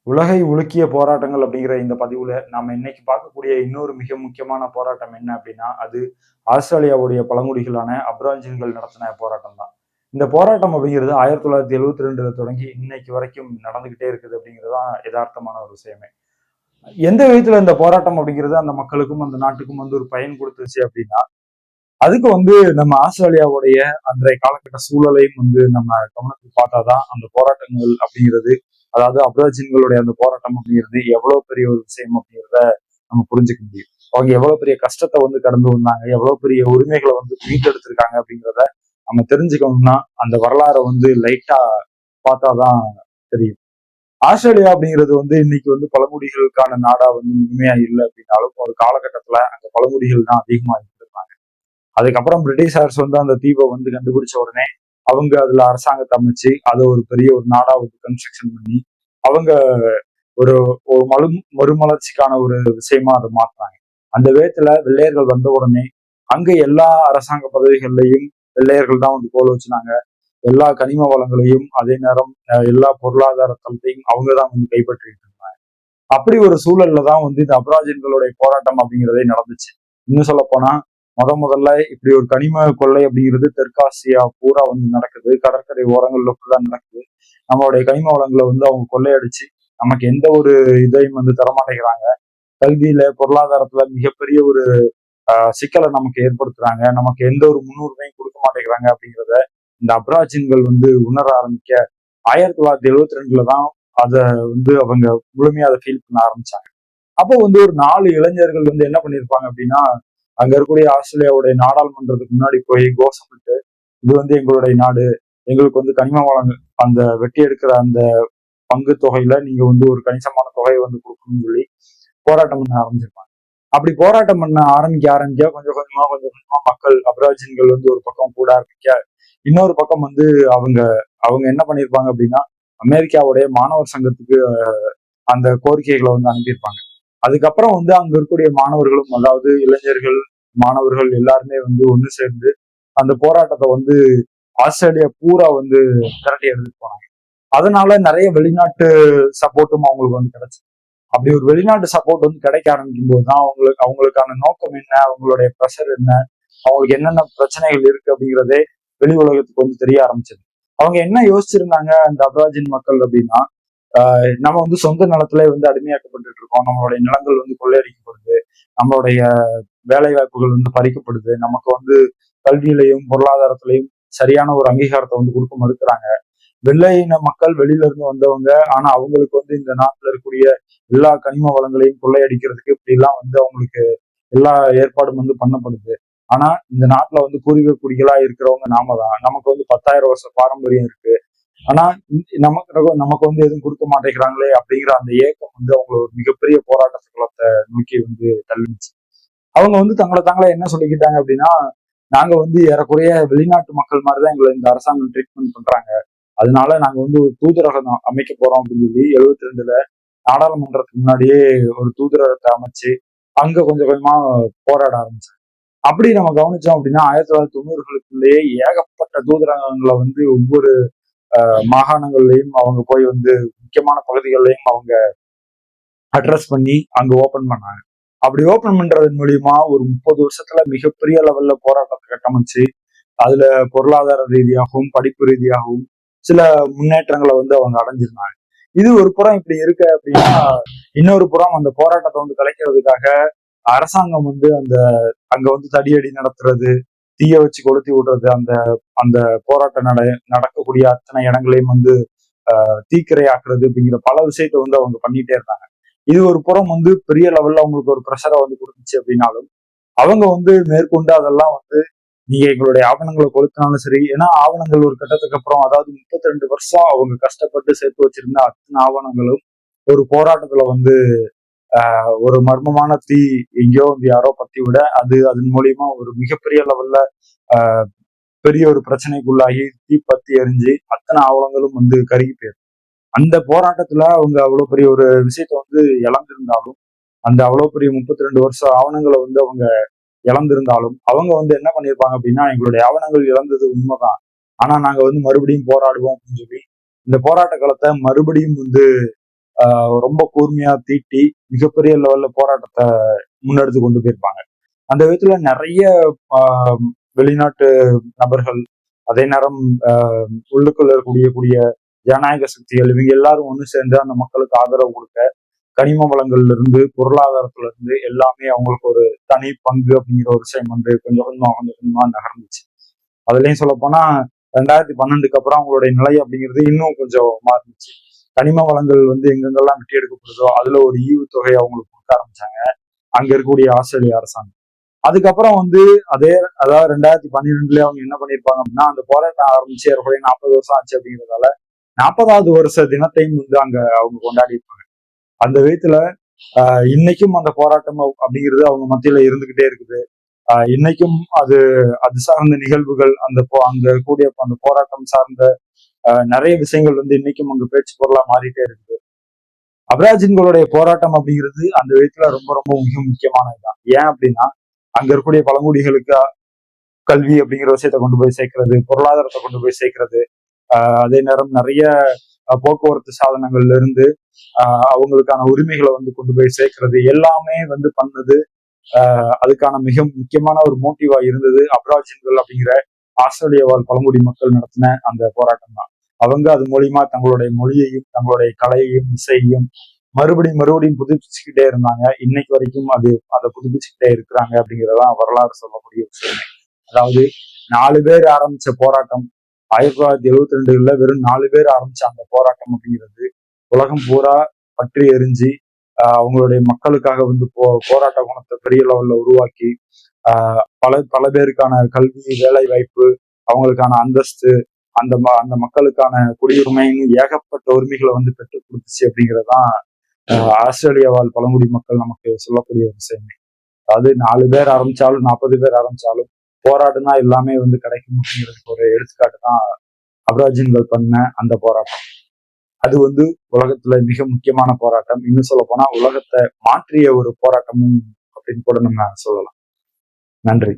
உலகை உலுக்கிய போராட்டங்கள் அப்படிங்கிற இந்த பதிவுல நாம இன்னைக்கு பார்க்கக்கூடிய இன்னொரு மிக முக்கியமான போராட்டம் என்ன அப்படின்னா அது ஆஸ்திரேலியாவுடைய பழங்குடிகளான அப்ராஜின்கள் நடத்தின போராட்டம் தான். இந்த போராட்டம் அப்படிங்கிறது 1972 தொடங்கி இன்னைக்கு வரைக்கும் நடந்துகிட்டே இருக்குது அப்படிங்கிறதுதான் யதார்த்தமான ஒரு விஷயமே. எந்த விதத்துல இந்த போராட்டம் அப்படிங்கிறது அந்த மக்களுக்கும் அந்த நாட்டுக்கும் ஒரு பயன் கொடுத்துச்சு அப்படின்னா அதுக்கு நம்ம ஆஸ்திரேலியாவுடைய அன்றைய காலகட்ட சூழலையும் நம்ம கவனத்தில் பார்த்தாதான் அந்த போராட்டங்கள் அப்படிங்கிறது, அதாவது அப்ராஜின்களுடைய அந்த போராட்டம் அப்படிங்கிறது எவ்வளவு பெரிய ஒரு விஷயம் அப்படிங்கிறத நம்ம புரிஞ்சுக்க முடியும். அவங்க எவ்வளவு பெரிய கஷ்டத்தை கடந்து வந்தாங்க, எவ்வளவு பெரிய உரிமைகளை மீட்டெடுத்திருக்காங்க அப்படிங்கிறத நம்ம தெரிஞ்சுக்கணும்னா அந்த வரலாறை லைட்டா பார்த்தாதான் தெரியும். ஆஸ்திரேலியா அப்படிங்கிறது இன்னைக்கு பழங்குடிகளுக்கான நாடா முழுமையா இல்லை அப்படின்னாலும் ஒரு காலகட்டத்துல அந்த பழங்குடிகள் தான் அதிகமா இருந்திருக்காங்க. அதுக்கப்புறம் பிரிட்டிஷார்ஸ் அந்த தீவை கண்டுபிடிச்ச உடனே அவங்க அதுல அரசாங்கத்தை அமைச்சு அதை ஒரு பெரிய ஒரு நாடா கன்ஸ்ட்ரக்ஷன் பண்ணி அவங்க ஒரு ஒரு மறுமலர்ச்சிக்கான ஒரு விஷயமா அதை மாத்துறாங்க. அந்த விதத்துல வெள்ளையர்கள் வந்த உடனே அங்க எல்லா அரசாங்க பதவிகள்லையும் வெள்ளையர்கள் தான் கோல் வச்சுனாங்க. எல்லா கனிம வளங்களையும் அதே நேரம் எல்லா பொருளாதார தளத்தையும் அவங்க தான் கைப்பற்றிட்டு இருந்தாங்க. அப்படி ஒரு சூழல்ல தான் இந்த அபராஜின்களுடைய போராட்டம் அப்படிங்கிறதே நடந்துச்சு. இன்னும் சொல்ல போனா முதல்ல இப்படி ஒரு கனிம கொள்ளை அப்படிங்கிறது தெற்காசியா பூரா நடக்குது. கடற்கரை ஓரங்கள்ல ஃபுல்லா நடக்குது. நம்மளுடைய கனிம வளங்களை அவங்க கொள்ளையடிச்சு நமக்கு எந்த ஒரு இதையும் தரமாட்டேங்கிறாங்க. கல்வியில பொருளாதாரத்துல மிகப்பெரிய ஒரு சிக்கலை நமக்கு ஏற்படுத்துறாங்க. நமக்கு எந்த ஒரு முன்னுரிமையும் கொடுக்க மாட்டேங்கிறாங்க அப்படிங்கிறத இந்த அப்ராஜின்கள் உணர ஆரம்பிக்க 1972 தான் அதை அவங்க முழுமையா அதை ஃபீல் பண்ண ஆரம்பிச்சாங்க. அப்போ ஒரு 4 இளைஞர்கள் என்ன பண்ணிருப்பாங்க அப்படின்னா, அங்க இருக்கக்கூடிய ஆஸ்திரேலியாவுடைய நாடாளுமன்றத்துக்கு முன்னாடி போய் கோஷமிட்டு, இது எங்களுடைய நாடு, எங்களுக்கு கனிம வளங்கள் அந்த வெட்டி எடுக்கிற அந்த பங்கு தொகையில நீங்க ஒரு கணிசமான தொகையை கொடுக்கணும்னு சொல்லி போராட்டம் பண்ண ஆரம்பிச்சிருப்பாங்க. அப்படி போராட்டம் பண்ண ஆரம்பிக்க கொஞ்சம் கொஞ்சமா மக்கள் அபராஜின்கள் ஒரு பக்கம் கூட ஆரம்பிக்க, இன்னொரு பக்கம் அவங்க அவங்க என்ன பண்ணிருப்பாங்க அப்படின்னா அமெரிக்காவுடைய மாணவர் சங்கத்துக்கு அந்த கோரிக்கைகளை அனுப்பியிருப்பாங்க. அதுக்கப்புறம் அங்க இருக்கக்கூடிய மாணவர்களும், அதாவது இளைஞர்கள், மாணவர்கள் எல்லாருமே ஒண்ணு சேர்ந்து அந்த போராட்டத்தை ஆஸ்திரேலியா பூரா திரட்டி எடுத்துட்டு போனாங்க. அதனால நிறைய வெளிநாட்டு சப்போர்ட்டும் அவங்களுக்கு கிடைச்சு. அப்படி ஒரு வெளிநாட்டு சப்போர்ட் கிடைக்க ஆரம்பிக்கும் போதுதான் அவங்களுக்கான நோக்கம் என்ன, அவங்களுடைய ப்ரெஷர் என்ன, அவங்களுக்கு என்னென்ன பிரச்சனைகள் இருக்கு அப்படிங்கிறதே வெளி உலகத்துக்கு தெரிய ஆரம்பிச்சது. அவங்க என்ன யோசிச்சிருந்தாங்க அந்த அபராஜின் மக்கள் அப்படின்னா, நம்ம சொந்த நிலத்துல அடிமையாக்கப்பட்டு இருக்கோம். நம்மளுடைய நிலங்கள் கொள்ளையடிக்கப்படுது, நம்மளுடைய வேலை வாய்ப்புகள் பறிக்கப்படுது, நமக்கு கல்வியிலையும் பொருளாதாரத்திலையும் சரியான ஒரு அங்கீகாரத்தை கொடுக்க மறுக்கிறாங்க. வெள்ளை இன மக்கள் வெளியில இருந்து வந்தவங்க, ஆனா அவங்களுக்கு இந்த நாட்டுல இருக்கக்கூடிய எல்லா கனிம வளங்களையும் கொள்ளையடிக்கிறதுக்கு இப்படி எல்லாம் அவங்களுக்கு எல்லா ஏற்பாடும் பண்ணப்படுது. ஆனா இந்த நாட்டுல பூர்வீக குடிகளா இருக்கிறவங்க நாம தான். நமக்கு 10,000 வருஷ பாரம்பரியம் இருக்கு. ஆனா நமக்கு எதுவும் கொடுக்க மாட்டேங்கிறாங்களே அப்படிங்கிற அந்த ஏக்கம் அவங்களை ஒரு மிகப்பெரிய போராட்ட சக்கலத்தை நோக்கி தள்ளிச்சு. அவங்க தங்களை என்ன சொல்லிக்கிட்டாங்க அப்படின்னா, நாங்க ஏறக்குறைய வெளிநாட்டு மக்கள் மாதிரிதான் எங்களை இந்த அரசாங்கம் ட்ரீட்மெண்ட் பண்றாங்க. அதனால நாங்க ஒரு தூதரகம் அமைக்க போறோம் அப்படின்னு சொல்லி 72ல நாடாளுமன்றத்துக்கு முன்னாடியே ஒரு தூதரகத்தை அமைச்சு அங்க கொஞ்சம் கொஞ்சமா போராட ஆரம்பிச்சாங்க. அப்படி நம்ம கவனிச்சோம் அப்படின்னா 1990களுக்குள்ளேயே ஏகப்பட்ட தூதரகங்களை ஒவ்வொரு மாகாணங்கள்லயும் அவங்க போய் முக்கியமான பகுதிகள்லையும் அவங்க அட்ரஸ் பண்ணி அங்க ஓபன் பண்ணாங்க. அப்படி ஓபன் பண்றதன் மூலியமா ஒரு 30 வருஷத்துல மிகப்பெரிய லெவல்ல போராட்டத்தை கட்டமைச்சு அதுல பொருளாதார ரீதியாகவும் படிப்பு ரீதியாகவும் சில முன்னேற்றங்களை அவங்க அடைஞ்சிருந்தாங்க. இது ஒரு புறம் இப்படி இருக்கு அப்படின்னா, இன்னொரு புறம் அந்த போராட்டத்தை கலைக்கிறதுக்காக அரசாங்கம் அந்த அங்க தடியடி நடத்துறது, தீய வச்சு கொளுத்தி விடுறது, அந்த அந்த போராட்ட நடக்கக்கூடிய அத்தனை இடங்களையும் தீக்கிரையாக்குறது அப்படிங்கிற பல விஷயத்த அவங்க பண்ணிட்டே இருந்தாங்க. இது ஒரு புறம் பெரிய லெவல்ல அவங்களுக்கு ஒரு ப்ரெஷரை கொடுத்துச்சு அப்படின்னாலும் அவங்க மேற்கொண்டு அதெல்லாம் நீங்க எங்களுடைய ஆவணங்களை கொளுத்தினாலும் சரி, ஏன்னா ஆவணங்கள் ஒரு கட்டத்துக்கு அப்புறம், அதாவது 32 வருஷம் அவங்க கஷ்டப்பட்டு சேர்த்து வச்சிருந்த அத்தனை ஆவணங்களும் ஒரு போராட்டத்துல ஒரு மர்மமான தீ எங்கேயோ யாரோ பத்தி விட அதன் மூலியமா ஒரு மிகப்பெரிய லெவல்ல பெரிய ஒரு பிரச்சனைக்குள்ளாகி தீப்பத்தி எரிஞ்சு அத்தனை ஆவணங்களும் கருகி போயிடும். அந்த போராட்டத்துல அவங்க அவ்வளவு பெரிய ஒரு விஷயத்த இழந்திருந்தாலும், அந்த அவ்வளவு பெரிய 32 வருஷம் ஆவணங்களை அவங்க இழந்திருந்தாலும் அவங்க என்ன பண்ணிருப்பாங்க அப்படின்னா, எங்களுடைய ஆவணங்கள் இழந்தது உண்மைதான், ஆனா நாங்க மறுபடியும் போராடுவோம் அப்படின்னு சொல்லி இந்த போராட்ட காலத்தை மறுபடியும் ரொம்ப கூர்மையா தீட்டி மிகப்பெரிய லெவல்ல போராட்டத்தை முன்னெடுத்து கொண்டு போயிருப்பாங்க. அந்த விதத்துல நிறைய ஆஹ், வெளிநாட்டு நபர்கள், அதே நேரம் உள்ளுக்குள்ள இருக்கக்கூடிய ஜனநாயக சக்திகள், இவங்க எல்லாரும் ஒண்ணு சேர்ந்து அந்த மக்களுக்கு ஆதரவு கொடுக்க, கனிம வளங்கள்ல இருந்து பொருளாதாரத்துல இருந்து எல்லாமே அவங்களுக்கு ஒரு தனி பங்கு அப்படிங்கிற ஒரு விஷயம் வந்து கொஞ்சம் கொஞ்சமா நகர்ந்துச்சு. அதுலயும் சொல்ல போனா 2012க்கு அப்புறம் அவங்களுடைய நிலை அப்படிங்கிறது இன்னும் கொஞ்சம் மாறுச்சு. கனிம வளங்கள் வந்து எங்கெங்கெல்லாம் வெட்டி எடுக்கப்படுதோ அதுல ஒரு ஈவுத்தொகை அவங்களுக்கு கொடுக்க ஆரம்பிச்சாங்க அங்க இருக்கக்கூடிய ஆஸ்திரேலிய அரசாங்கம். அதுக்கப்புறம் வந்து அதே, அதாவது 2012 அவங்க என்ன பண்ணிருப்பாங்க அப்படின்னா, அந்த போராட்டம் ஆரம்பிச்சு ஏறக்குறைய 40 வருஷம் ஆச்சு அப்படிங்கிறதால 40வது வருஷ தினத்தையும் வந்து அங்க அவங்க கொண்டாடி இருப்பாங்க. அந்த விதத்துல இன்னைக்கும் அந்த போராட்டம் அப்படிங்கிறது அவங்க மத்தியில இருந்துகிட்டே இருக்குது. இன்னைக்கும் அது அது சார்ந்த நிகழ்வுகள், அங்க கூடிய அந்த போராட்டம் சார்ந்த நிறைய விஷயங்கள் வந்து இன்னைக்கும் அங்க பேச்சு பொருளா மாறிட்டே இருக்குது. அபராஜின்களுடைய போராட்டம் அப்படிங்கிறது அந்த விதத்துல ரொம்ப ரொம்ப மிக முக்கியமானதுதான். ஏன் அப்படின்னா, அங்க இருக்கக்கூடிய பழங்குடிகளுக்கு கல்வி அப்படிங்கிற விஷயத்த கொண்டு போய் சேர்க்கிறது, பொருளாதாரத்தை கொண்டு போய் சேர்க்கிறது, அதே நேரம் நிறைய போக்குவரத்து சாதனங்கள்ல இருந்து அவங்களுக்கான உரிமைகளை வந்து கொண்டு போய் சேர்க்கிறது எல்லாமே வந்து பண்ணது. அதுக்கான மிக முக்கியமான ஒரு மோட்டிவா இருந்தது அபராஜின்கள் அப்படிங்கிற ஆஸ்திரேலிய வாழ் பழங்குடி மக்கள் நடத்தின அந்த போராட்டம் தான். அவங்க அது மூலியமா தங்களுடைய மொழியையும் தங்களுடைய கலையையும் இசையையும் மறுபடியும் புதுப்பிச்சுக்கிட்டே இருந்தாங்க. இன்னைக்கு வரைக்கும் அதை புதுப்பிச்சுக்கிட்டே இருக்கிறாங்க அப்படிங்கிறதான் வரலாறு சொல்லக்கூடிய விஷயமே. அதாவது 4 பேர் ஆரம்பிச்ச போராட்டம் 1972ல வெறும் 4 பேர் ஆரம்பிச்ச அந்த போராட்டம் அப்படிங்கிறது உலகம் பூரா பற்றி எரிஞ்சு அவங்களுடைய மக்களுக்காக வந்து போராட்ட குணத்தை பெரிய லெவல்ல உருவாக்கி பல பல பேருக்கான கல்வி, வேலை வாய்ப்பு, அவங்களுக்கான அந்தஸ்து, அந்த மக்களுக்கான குடியுரிமைன்னு ஏகப்பட்ட உரிமைகளை வந்து பெற்றுக் கொடுத்துச்சு அப்படிங்கிறதான் ஆஸ்திரேலியா வாழ் பழங்குடி மக்கள் நமக்கு சொல்லக்கூடிய ஒரு விஷயமே. அதாவது 4 பேர் ஆரம்பிச்சாலும் 40 பேர் ஆரம்பிச்சாலும் போராடுனா எல்லாமே வந்து கிடைக்கும் அப்படிங்கிறதுக்கு ஒரு எடுத்துக்காட்டு தான் அபராஜின்கள் பண்ண அந்த போராட்டம். அது வந்து உலகத்துல மிக முக்கியமான போராட்டம். இன்னும் சொல்ல போனா உலகத்தை மாற்றிய ஒரு போராட்டமும் அப்படின்னு கூட நம்ம சொல்லலாம். நன்றி.